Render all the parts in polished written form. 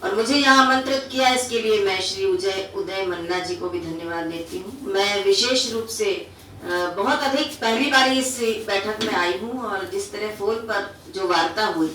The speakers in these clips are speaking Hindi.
और मुझे यहाँ आमंत्रित किया, इसके लिए मैं श्री उदय मन्ना जी को भी धन्यवाद देती हूँ। मैं विशेष रूप से बहुत अधिक पहली बार इस बैठक में आई हूँ और जिस तरह फोन पर जो वार्ता हुई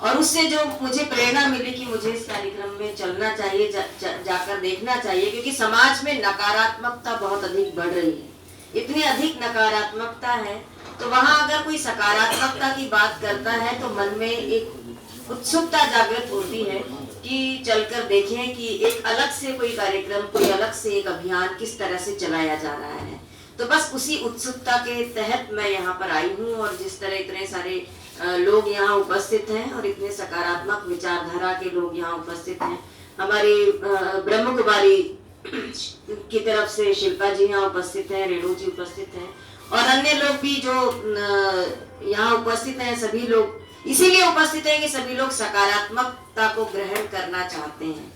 और उससे जो मुझे प्रेरणा मिली कि मुझे इस कार्यक्रम में चलना चाहिए, जाकर देखना चाहिए, क्योंकि समाज में नकारात्मकता बहुत अधिक बढ़ रही है। इतनी अधिक नकारात्मकता है तो वहाँ अगर कोई सकारात्मकता की बात करता है तो मन में एक उत्सुकता जागृत होती है कि चलकर देखें कि एक अलग से कोई कार्यक्रम, कोई अलग से एक अभियान किस तरह से चलाया जा रहा है। तो बस उसी उत्सुकता के तहत मैं यहाँ पर आई हूँ और जिस तरह इतने सारे लोग यहाँ उपस्थित हैं और इतने सकारात्मक विचारधारा के लोग यहाँ उपस्थित हैं। हमारी ब्रह्म कुमारी की तरफ से शिल्पा जी यहाँ उपस्थित हैं, रेणु जी उपस्थित हैं और अन्य लोग भी जो यहाँ उपस्थित हैं। सभी लोग इसीलिए उपस्थित हैं कि सभी लोग सकारात्मकता को ग्रहण करना चाहते हैं।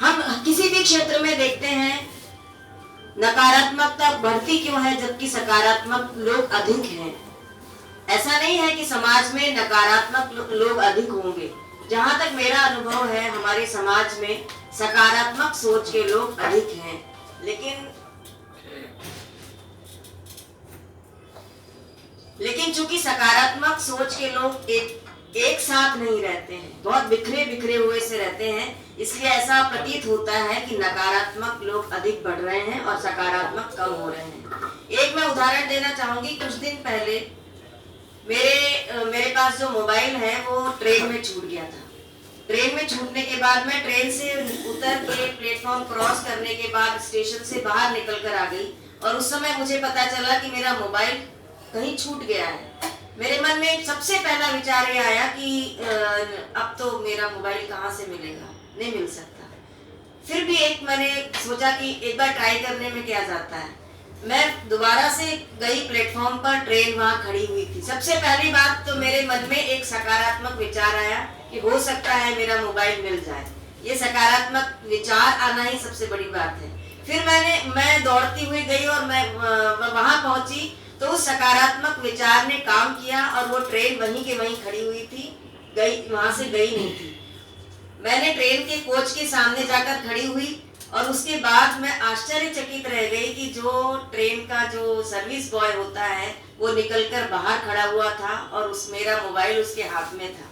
हम किसी भी क्षेत्र में देखते हैं नकारात्मकता बढ़ती क्यों है जबकि सकारात्मक लोग अधिक हैं। ऐसा नहीं है कि समाज में नकारात्मक लोग अधिक होंगे। जहां तक मेरा अनुभव है हमारे समाज में सकारात्मक सोच के लोग अधिक हैं, लेकिन चूंकि सकारात्मक सोच के लोग एक साथ नहीं रहते हैं, बहुत बिखरे बिखरे हुए से रहते हैं, इसलिए ऐसा प्रतीत होता है कि नकारात्मक लोग अधिक बढ़ रहे हैं और सकारात्मक कम हो रहे हैं। एक मैं उदाहरण देना चाहूंगी। कुछ दिन पहले मेरे पास जो मोबाइल है वो ट्रेन में छूट गया था। ट्रेन में छूटने के बाद मैं ट्रेन से उतर के प्लेटफॉर्म क्रॉस करने के बाद स्टेशन से बाहर निकल कर आ गई और उस समय मुझे पता चला कि मेरा मोबाइल कहीं छूट गया है। मेरे मन में सबसे पहला विचार ये आया कि अब तो मेरा मोबाइल कहाँ से मिलेगा, नहीं मिल सकता। फिर भी मैंने सोचा कि एक बार ट्राई करने में क्या जाता है। मैं दोबारा से गई प्लेटफॉर्म पर, ट्रेन वहाँ खड़ी हुई थी। सबसे पहली बात तो मेरे मन में एक सकारात्मक विचार आया कि हो सकता है मेरा मोबाइल मिल जाए। ये सकारात्मक विचार आना ही सबसे बड़ी बात है। फिर मैं दौड़ती हुई गई और मैं वहाँ पहुंची तो उस सकारात्मक विचार ने काम किया और वो ट्रेन वहीं के वहीं खड़ी हुई थी, वहां से गई नहीं थी। मैंने ट्रेन के कोच के सामने जाकर खड़ी हुई और उसके बाद मैं आश्चर्यचकित रह गई कि जो ट्रेन का जो सर्विस बॉय होता है वो निकलकर बाहर खड़ा हुआ था और मेरा मोबाइल उसके हाथ में था।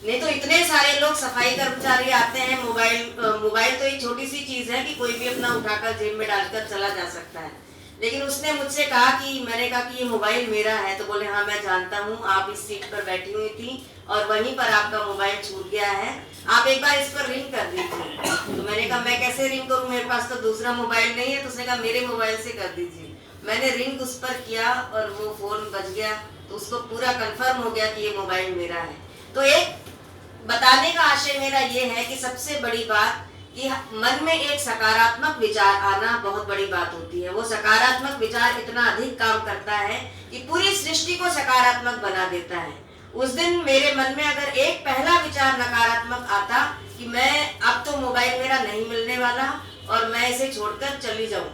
नहीं तो इतने सारे लोग सफाई कर्मचारी आते हैं, मोबाइल तो एक छोटी सी चीज है कि कोई भी अपना उठाकर जेब में डालकर चला जा सकता है। लेकिन उसने मुझसे कहा कि मैंने कहा कि ये मोबाइल मेरा है, तो बोले हाँ मैं जानता हूँ, आप इस सीट पर बैठी हुई थी और वहीं पर आपका मोबाइल छूट गया है, आप एक बार इस पर रिंग कर दीजिए। तो मैंने कहा मैं कैसे रिंग करूँ, मेरे पास तो दूसरा मोबाइल नहीं है। तो उसने कहा मेरे मोबाइल से कर दीजिए। मैंने रिंग उस पर किया और वो फोन बज गया, तो उसको पूरा कंफर्म हो गया कि ये मोबाइल मेरा है। तो एक बताने का आशय मेरा ये है कि सबसे बड़ी बात कि मन में एक सकारात्मक विचार आना बहुत बड़ी बात होती है। वो सकारात्मक विचार इतना अधिक काम करता है कि पूरी सृष्टि को सकारात्मक बना देता है। उस दिन मेरे मन में अगर एक पहला विचार नकारात्मक आता कि मैं अब तो मोबाइल मेरा नहीं मिलने वाला और मैं इसे छोड़कर चली जाऊं,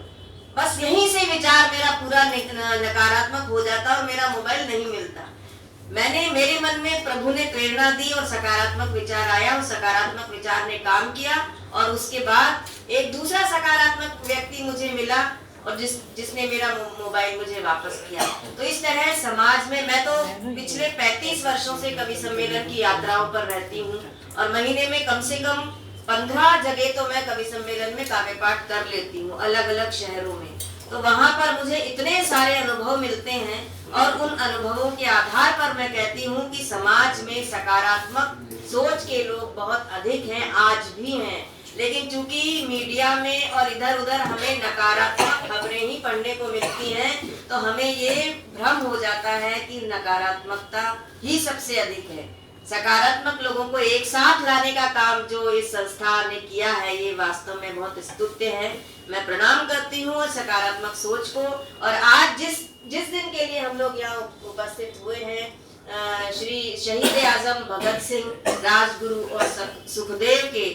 बस यहीं से विचार मेरा पूरा नकारात्मक हो जाता और मेरा मोबाइल नहीं मिलता। मेरे मन में प्रभु ने प्रेरणा दी और सकारात्मक विचार आया और सकारात्मक विचार ने काम किया और उसके बाद एक दूसरा सकारात्मक व्यक्ति मुझे मिला और जिसने मेरा मोबाइल मुझे वापस किया। तो इस तरह समाज में मैं तो पिछले 35 वर्षों से कवि सम्मेलन की यात्राओं पर रहती हूँ और महीने में कम से कम 15 जगह तो मैं कवि सम्मेलन में काव्य पाठ कर लेती हूँ, अलग अलग शहरों में। तो वहां पर मुझे इतने सारे अनुभव मिलते हैं और उन अनुभवों के आधार पर मैं कहती हूँ कि समाज में सकारात्मक सोच के लोग बहुत अधिक हैं, आज भी हैं। लेकिन चूंकि मीडिया में और इधर उधर हमें नकारात्मक खबरें ही पढ़ने को मिलती हैं, तो हमें ये भ्रम हो जाता है कि नकारात्मकता ही सबसे अधिक है। सकारात्मक लोगों को एक साथ लाने का काम जो इस संस्था ने किया है, ये वास्तव में बहुत स्तुत्य है। मैं प्रणाम करती हूँ सकारात्मक सोच को। और आज जिस दिन के लिए हम लोग यहाँ उपस्थित हुए हैं, श्री शहीद आजम भगत सिंह, राजगुरु और सुखदेव के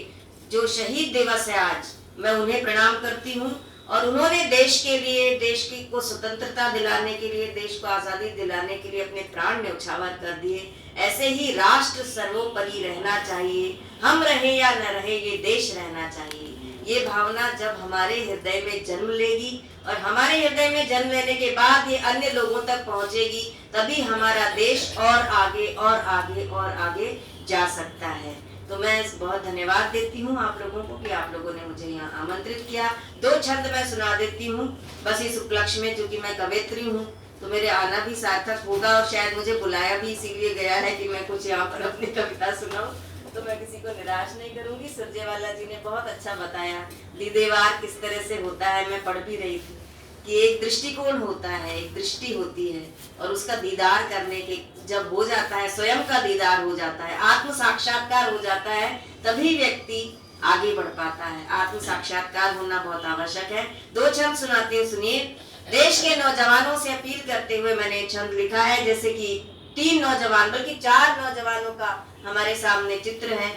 जो शहीद दिवस है आज, मैं उन्हें प्रणाम करती हूँ। और उन्होंने देश के लिए, देश की को स्वतंत्रता दिलाने के लिए, देश को आज़ादी दिलाने के लिए अपने प्राण न्यौछावर कर दिए। ऐसे ही राष्ट्र सर्वोपरि रहना चाहिए। हम रहे या न रहे, ये देश रहना चाहिए। ये भावना जब हमारे हृदय में जन्म लेगी और हमारे हृदय में जन्म लेने के बाद ये अन्य लोगों तक पहुंचेगी, तभी हमारा देश और आगे और आगे और आगे जा सकता है। तो मैं बहुत धन्यवाद देती हूँ आप लोगों को कि आप लोगों ने मुझे यहाँ आमंत्रित किया। 2 छंद मैं सुना देती हूँ बस इस उपलक्ष्य में, क्योंकि मैं कवयित्री हूँ तो मेरे आना भी सार्थक होगा और शायद मुझे बुलाया भी इसीलिए गया है कि मैं कुछ यहाँ पर अपनी कविता सुनाऊं। तो मैं किसी को निराश नहीं करूंगी। सुरजेवाला जी ने बहुत अच्छा बताया दीदेवार किस तरह से होता है। मैं पढ़ भी रही थी कि एक दृष्टिकोण होता है, एक दृष्टि होती है और उसका दीदार करने के जब हो जाता है, स्वयं का दीदार हो जाता है, आत्म साक्षात्कार हो जाता है, तभी व्यक्ति आगे बढ़ पाता है। आत्म साक्षात्कार होना बहुत आवश्यक है। 2 छंद सुनाती हूँ, सुनिए। देश के नौजवानों से अपील करते हुए मैंने एक छंद लिखा है, जैसे कि 3 नौजवान बल्कि 4 नौजवानों का हमारे सामने चित्र है।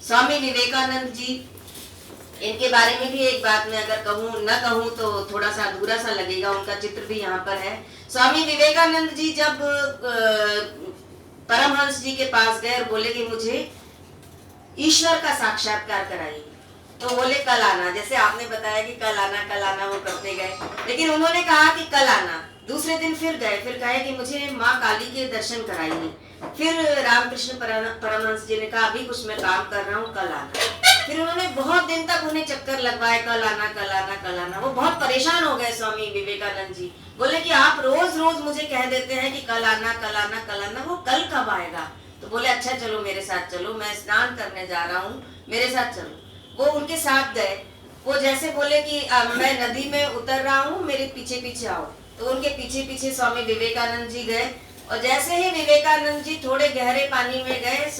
स्वामी विवेकानंद जी, इनके बारे में भी एक बात मैं अगर कहूँ न कहूँ तो थोड़ा सा अधूरा सा लगेगा। उनका चित्र भी यहाँ पर है। स्वामी विवेकानंद जी जब परमहंस जी के पास गए और बोले कि मुझे ईश्वर का साक्षात्कार कराइए, तो बोले कल आना। जैसे आपने बताया कि कल आना वो करते गए, लेकिन उन्होंने कहा कि कल आना। दूसरे दिन फिर गए, फिर कहे कि मुझे माँ काली के दर्शन कराइए। फिर रामकृष्ण परमहंस जी ने कहा अभी कुछ मैं काम कर रहा हूँ, कल आना। फिर उन्होंने बहुत दिन तक उन्हें चक्कर लगवाए, कल आना कल आना कल आना। वो बहुत परेशान हो गए स्वामी विवेकानंद जी। बोले कि आप रोज रोज मुझे कह देते हैं कि कल आना कल आना कल आना, वो कल कब आएगा? तो बोले अच्छा चलो मेरे साथ चलो, मैं स्नान करने जा रहा हूँ, मेरे साथ चलो। वो उनके साथ गए। वो जैसे बोले कि मैं नदी में उतर रहा हूँ, मेरे पीछे पीछे आओ, तो उनके पीछे पीछे स्वामी विवेकानंद जी गए। और जैसे ही विवेकानंद जी थोड़े गहरे पानी में गए,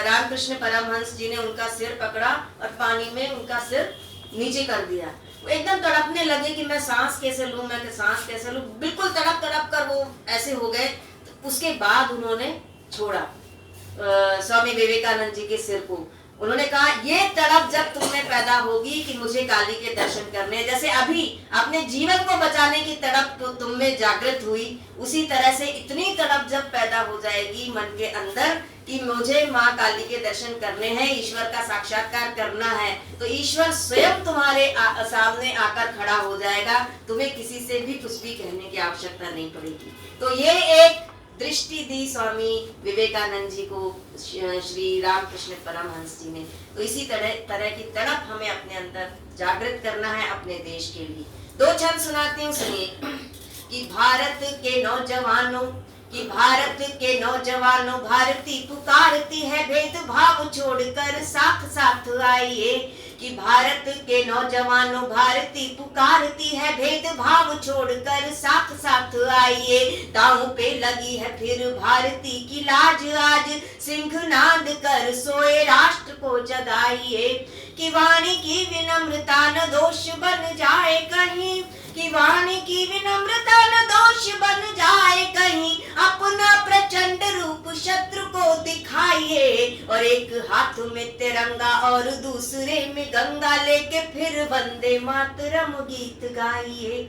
रामकृष्ण परमहंस जी ने उनका सिर पकड़ा और पानी में उनका सिर नीचे कर दिया। वो एकदम तड़पने लगे कि मैं सांस कैसे लूं, मैं सांस कैसे लूं, बिल्कुल तड़प तड़प कर वो ऐसे हो गए। तो उसके बाद उन्होंने छोड़ा स्वामी विवेकानंद जी के सिर को। उन्होंने कहा ये तड़प जब तुम में पैदा होगी कि मुझे काली के दर्शन करने, जैसे अभी अपने जीवन को बचाने की तड़प तो तुम में जागृत हुई, उसी तरह से इतनी तड़प जब पैदा हो जाएगी मन के अंदर कि मुझे माँ काली के दर्शन करने हैं, ईश्वर का साक्षात्कार करना है, तो ईश्वर स्वयं तुम्हारे सामने आकर खड़ा हो जाएगा। तुम्हें किसी से भी कुछ भी कहने की आवश्यकता नहीं पड़ेगी। तो ये एक दृष्टि दी स्वामी विवेकानंद जी को श्री रामकृष्ण परमहंस जी ने। तो इसी तरह की तड़प हमें अपने अंदर जागृत करना है अपने देश के लिए। 2 छंद सुनाती हूँ, सुनिए। कि भारत के नौजवानों भारती पुकारती है, भेदभाव छोड़कर साथ साथ आइए। कि भारत के नौजवानों भारती पुकारती है, भेदभाव छोड़कर साथ साथ आइए। दांव पे लगी है फिर भारती की लाज, आज सिंहनाद कर सोए राष्ट्र को जगाइए। कि वाणी की विनम्रता न दोष बन जाए कहीं, कि वाणी की विनम्रता न दोष बन जाए कहीं, अपना प्रचंड रूप शत्रु को दिखाइए। और एक हाथ में तिरंगा और दूसरे में गंगा लेके फिर वंदे मातरम गीत गाइए।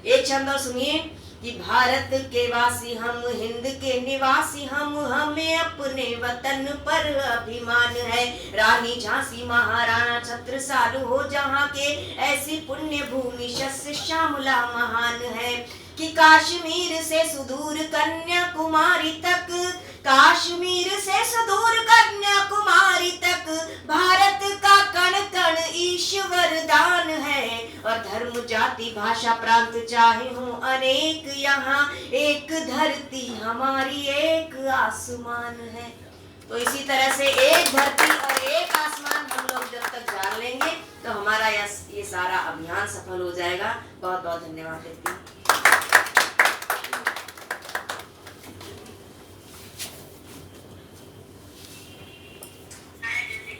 एक छंद और सुनिए। कि भारत के वासी हम, हिंद के निवासी हम, हमें अपने वतन पर अभिमान है। रानी झांसी महाराणा छत्रसाल हो जहाँ के, ऐसी पुण्य भूमि शस्य श्यामला महान है। कि काश्मीर से सुदूर कन्याकुमारी तक, काश्मीर से सुदूर कन्याकुमारी तक, भारत का कण कण ईश्वर दान है। और धर्म जाति भाषा प्रांत चाहे हो अनेक, यहाँ एक धरती हमारी एक आसमान है। तो इसी तरह से एक धरती और एक आसमान हम लोग जब तक जान लेंगे तो हमारा ये सारा अभियान सफल हो जाएगा। बहुत बहुत धन्यवाद देती हूँ।